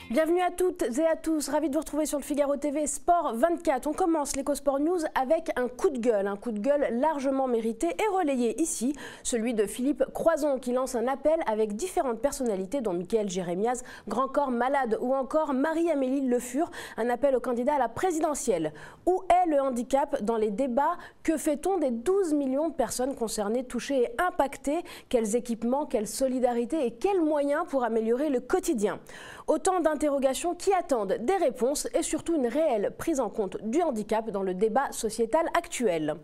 Bienvenue à toutes et à tous, ravi de vous retrouver sur le Figaro TV Sport 24. On commence l'EcoSport News avec un coup de gueule largement mérité et relayé ici, celui de Philippe Croizon qui lance un appel avec différentes personnalités dont Mickaël Jérémiaz, Grand Corps Malade ou encore Marie-Amélie Le Fur, un appel au candidat à la présidentielle. Où est le handicap dans les débats? Que fait-on des 12 millions de personnes concernées, touchées et impactées? Quels équipements, quelle solidarité et quels moyens pour améliorer le quotidien? Autant d'interrogations qui attendent des réponses et surtout une réelle prise en compte du handicap dans le débat sociétal actuel.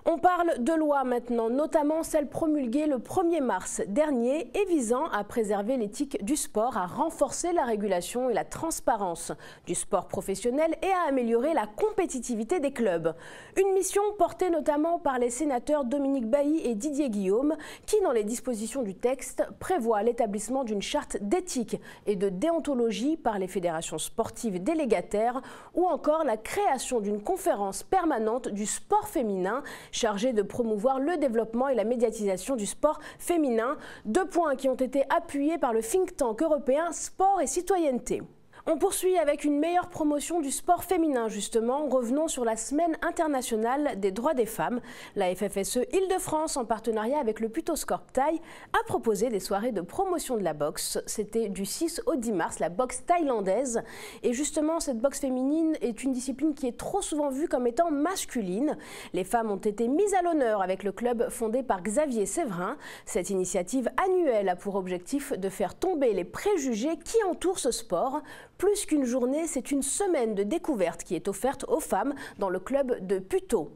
On parle de loi maintenant, notamment celle promulguée le 1er mars dernier et visant à préserver l'éthique du sport, à renforcer la régulation et la transparence du sport professionnel et à améliorer la compétitivité des clubs. Une mission portée notamment par les sénateurs Dominique Bailly et Didier Guillaume qui, dans les dispositions du texte, prévoit l'établissement d'une charte d'éthique et de déontologie par les fédérations sportives délégataires ou encore la création d'une conférence permanente du sport féminin chargé de promouvoir le développement et la médiatisation du sport féminin. 2 points qui ont été appuyés par le think tank européen Sport et Citoyenneté. On poursuit avec une meilleure promotion du sport féminin justement. Revenons sur la semaine internationale des droits des femmes. La FFSE Île-de-France, en partenariat avec le Putoscorp Thaï, a proposé des soirées de promotion de la boxe. C'était du 6 au 10 mars, la boxe thaïlandaise. Et justement, cette boxe féminine est une discipline qui est trop souvent vue comme étant masculine. Les femmes ont été mises à l'honneur avec le club fondé par Xavier Séverin. Cette initiative annuelle a pour objectif de faire tomber les préjugés qui entourent ce sport. Plus qu'une journée, c'est une semaine de découverte qui est offerte aux femmes dans le club de Puteaux.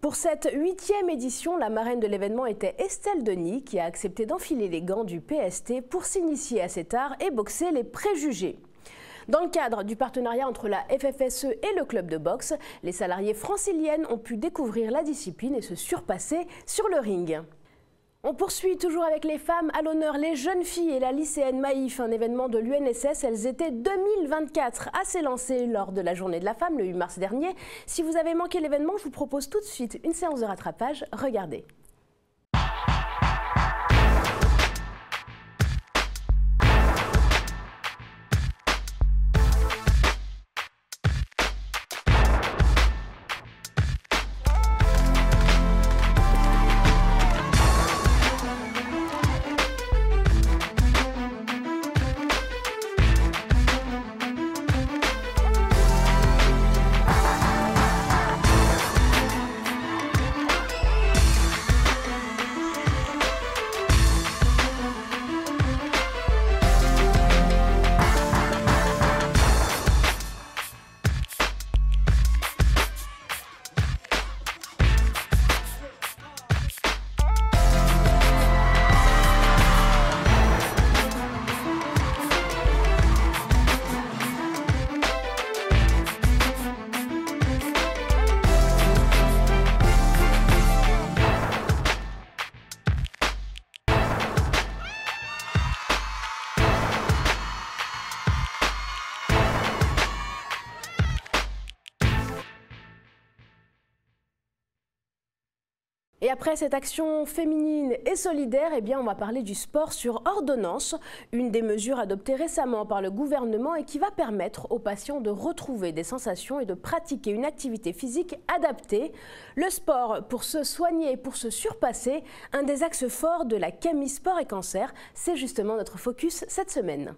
Pour cette 8e édition, la marraine de l'événement était Estelle Denis qui a accepté d'enfiler les gants du PST pour s'initier à cet art et boxer les préjugés. Dans le cadre du partenariat entre la FFSE et le club de boxe, les salariés franciliennes ont pu découvrir la discipline et se surpasser sur le ring. On poursuit toujours avec les femmes à l'honneur, les jeunes filles et la lycéenne Maïf, un événement de l'UNSS. Elles étaient 2024 à s'élancer lors de la journée de la femme le 8 mars dernier. Si vous avez manqué l'événement, je vous propose tout de suite une séance de rattrapage. Regardez. Et après cette action féminine et solidaire, eh bien on va parler du sport sur ordonnance, une des mesures adoptées récemment par le gouvernement et qui va permettre aux patients de retrouver des sensations et de pratiquer une activité physique adaptée. Le sport pour se soigner et pour se surpasser, un des axes forts de la CAMI Sport et Cancer, c'est justement notre focus cette semaine.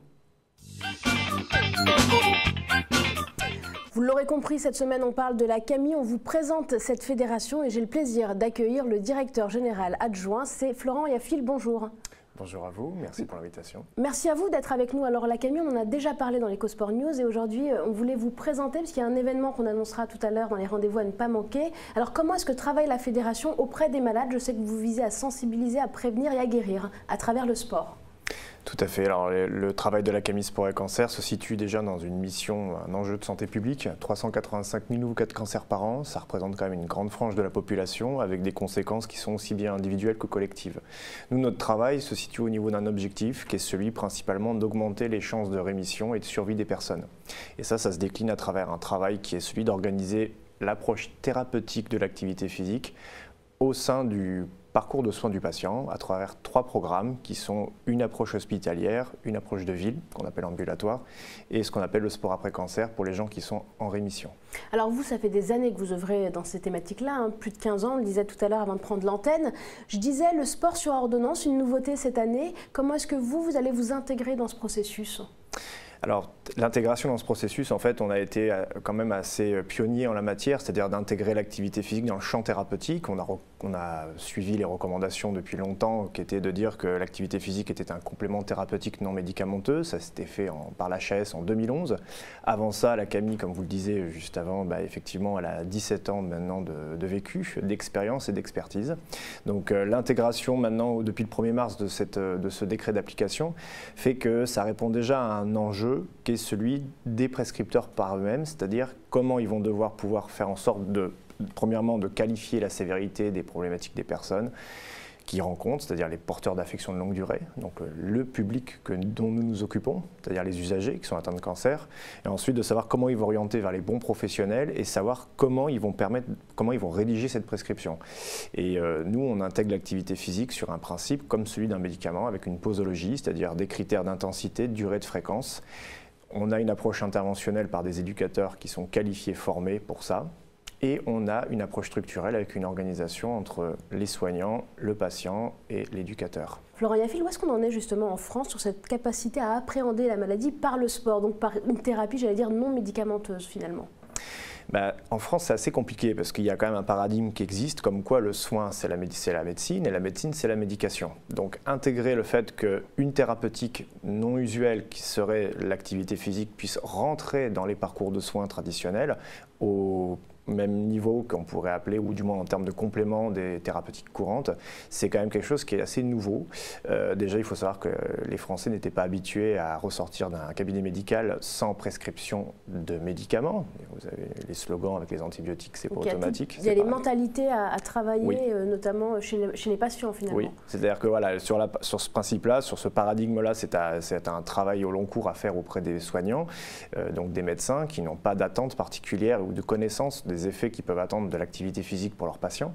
Vous l'aurez compris, cette semaine on parle de la CAMI, on vous présente cette fédération et j'ai le plaisir d'accueillir le directeur général adjoint, c'est Florent Yaffil, bonjour. Bonjour à vous, merci pour l'invitation. Merci à vous d'être avec nous. Alors la CAMI, on en a déjà parlé dans l'EcoSport News et aujourd'hui on voulait vous présenter parce qu'il y a un événement qu'on annoncera tout à l'heure dans les rendez-vous à ne pas manquer. Alors comment est-ce que travaille la fédération auprès des malades? Je sais que vous visez à sensibiliser, à prévenir et à guérir à travers le sport. Tout à fait. Alors, le travail de la CAMI Sport et Cancer se situe déjà dans une mission, un enjeu de santé publique. 385 000 nouveaux cas de cancer par an, ça représente quand même une grande frange de la population avec des conséquences qui sont aussi bien individuelles que collectives. Nous, notre travail se situe au niveau d'un objectif qui est celui principalement d'augmenter les chances de rémission et de survie des personnes. Et ça se décline à travers un travail qui est celui d'organiser l'approche thérapeutique de l'activité physique au sein du parcours de soins du patient à travers 3 programmes qui sont une approche hospitalière, une approche de ville qu'on appelle ambulatoire et ce qu'on appelle le sport après cancer pour les gens qui sont en rémission. Alors vous, ça fait des années que vous œuvrez dans ces thématiques-là, hein, plus de 15 ans, on le disait tout à l'heure avant de prendre l'antenne. Je disais le sport sur ordonnance, une nouveauté cette année. Comment est-ce que vous allez vous intégrer dans ce processus ? Alors, l'intégration dans ce processus, en fait, on a été quand même assez pionnier en la matière, c'est-à-dire d'intégrer l'activité physique dans le champ thérapeutique. On a suivi les recommandations depuis longtemps, qui étaient de dire que l'activité physique était un complément thérapeutique non médicamenteux. Ça s'était fait par l'HAS en 2011. Avant ça, la Camille, comme vous le disiez juste avant, effectivement, elle a 17 ans maintenant de vécu, d'expérience et d'expertise. Donc, l'intégration maintenant, depuis le 1er mars de ce décret d'application, fait que ça répond déjà à un enjeu qui est celui des prescripteurs par eux-mêmes, c'est-à-dire comment ils vont devoir pouvoir faire en sorte premièrement, de qualifier la sévérité des problématiques des personnes qu'ils rencontrent, c'est-à-dire les porteurs d'affections de longue durée, donc le public dont nous nous occupons, c'est-à-dire les usagers qui sont atteints de cancer, et ensuite de savoir comment ils vont orienter vers les bons professionnels et savoir comment ils vont rédiger cette prescription. Et nous, on intègre l'activité physique sur un principe comme celui d'un médicament avec une posologie, c'est-à-dire des critères d'intensité, de durée, de fréquence. On a une approche interventionnelle par des éducateurs qui sont qualifiés, formés pour ça. Et on a une approche structurelle avec une organisation entre les soignants, le patient et l'éducateur. Florent Yafil, où est-ce qu'on en est justement en France sur cette capacité à appréhender la maladie par le sport, donc par une thérapie, j'allais dire, non médicamenteuse finalement ? En France, c'est assez compliqué parce qu'il y a quand même un paradigme qui existe comme quoi le soin, c'est la médecine et la médecine, c'est la médication. Donc intégrer le fait qu'une thérapeutique non usuelle qui serait l'activité physique puisse rentrer dans les parcours de soins traditionnels au même niveau qu'on pourrait appeler, ou du moins en termes de complément des thérapeutiques courantes, c'est quand même quelque chose qui est assez nouveau. Déjà, il faut savoir que les Français n'étaient pas habitués à ressortir d'un cabinet médical sans prescription de médicaments. Vous avez les slogans avec les antibiotiques, c'est pas automatique. Il y a les mentalités à travailler, oui. Notamment chez les patients finalement. Oui, c'est-à-dire que voilà, sur ce principe-là, sur ce paradigme-là, c'est un travail au long cours à faire auprès des soignants, donc des médecins qui n'ont pas d'attente particulière ou de connaissance des effets qu'ils peuvent attendre de l'activité physique pour leurs patients,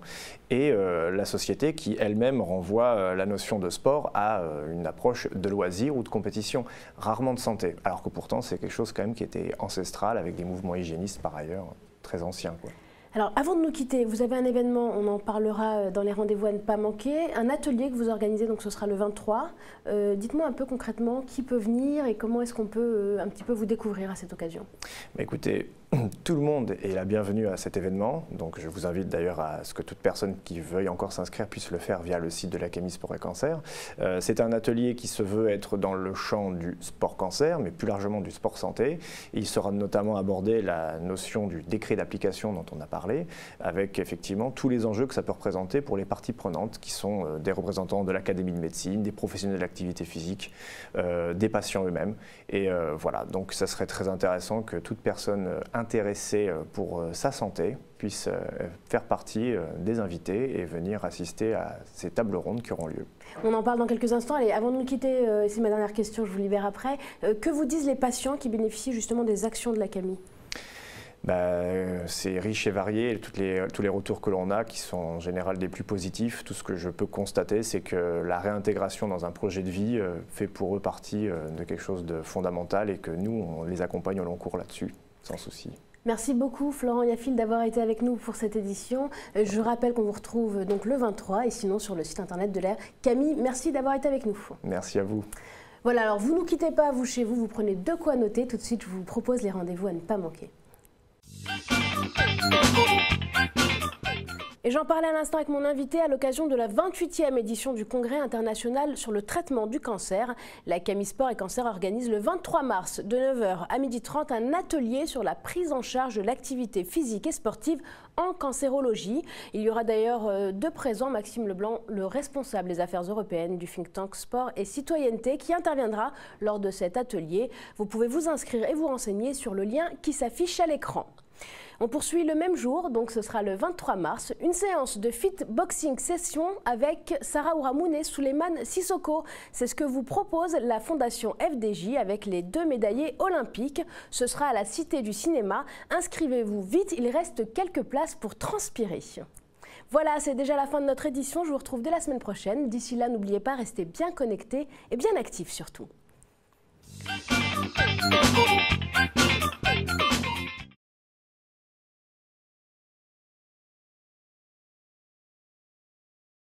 et la société qui elle-même renvoie la notion de sport à une approche de loisir ou de compétition, rarement de santé, alors que pourtant c'est quelque chose quand même qui était ancestral avec des mouvements hygiénistes par ailleurs très anciens, quoi. Alors, avant de nous quitter, vous avez un événement, on en parlera dans les rendez-vous à ne pas manquer, un atelier que vous organisez, donc ce sera le 23. Dites-moi un peu concrètement qui peut venir et comment est-ce qu'on peut un petit peu vous découvrir à cette occasion. Écoutez, tout le monde est la bienvenue à cet événement, donc je vous invite d'ailleurs à ce que toute personne qui veuille encore s'inscrire puisse le faire via le site de la Camille Sport et Cancer. C'est un atelier qui se veut être dans le champ du sport cancer, mais plus largement du sport santé. Il sera notamment abordé la notion du décret d'application dont on a parlé, avec effectivement tous les enjeux que ça peut représenter pour les parties prenantes, qui sont des représentants de l'Académie de médecine, des professionnels de l'activité physique, des patients eux-mêmes. Et voilà, donc ça serait très intéressant que toute personne intéressée pour sa santé puisse faire partie des invités et venir assister à ces tables rondes qui auront lieu. On en parle dans quelques instants. Allez, avant de nous quitter, c'est ma dernière question, je vous libère après. Que vous disent les patients qui bénéficient justement des actions de la Camille ? C'est riche et varié, tous les retours que l'on a qui sont en général des plus positifs. Tout ce que je peux constater, c'est que la réintégration dans un projet de vie fait pour eux partie de quelque chose de fondamental et que nous, on les accompagne au long cours là-dessus, sans souci. Merci beaucoup Florent Yafil d'avoir été avec nous pour cette édition. Je rappelle qu'on vous retrouve donc le 23 et sinon sur le site internet de l'air. Camille, merci d'avoir été avec nous. Merci à vous. Voilà, alors vous ne nous quittez pas, vous chez vous, vous prenez de quoi noter. Tout de suite, je vous propose les rendez-vous à ne pas manquer. Et j'en parlais à l'instant avec mon invité à l'occasion de la 28e édition du Congrès international sur le traitement du cancer. La Camille Sport et Cancer organise le 23 mars de 9h à 12h30 un atelier sur la prise en charge de l'activité physique et sportive en cancérologie. Il y aura d'ailleurs de présent Maxime Leblanc, le responsable des affaires européennes du think tank Sport et Citoyenneté, qui interviendra lors de cet atelier. Vous pouvez vous inscrire et vous renseigner sur le lien qui s'affiche à l'écran. On poursuit le même jour, donc ce sera le 23 mars, une séance de fit boxing session avec Sarah Ouramoun et Souleymane Sissoko. C'est ce que vous propose la Fondation FDJ avec les 2 médaillés olympiques. Ce sera à la Cité du Cinéma. Inscrivez-vous vite, il reste quelques places pour transpirer. Voilà, c'est déjà la fin de notre édition. Je vous retrouve dès la semaine prochaine. D'ici là, n'oubliez pas, restez bien connectés et bien actifs surtout.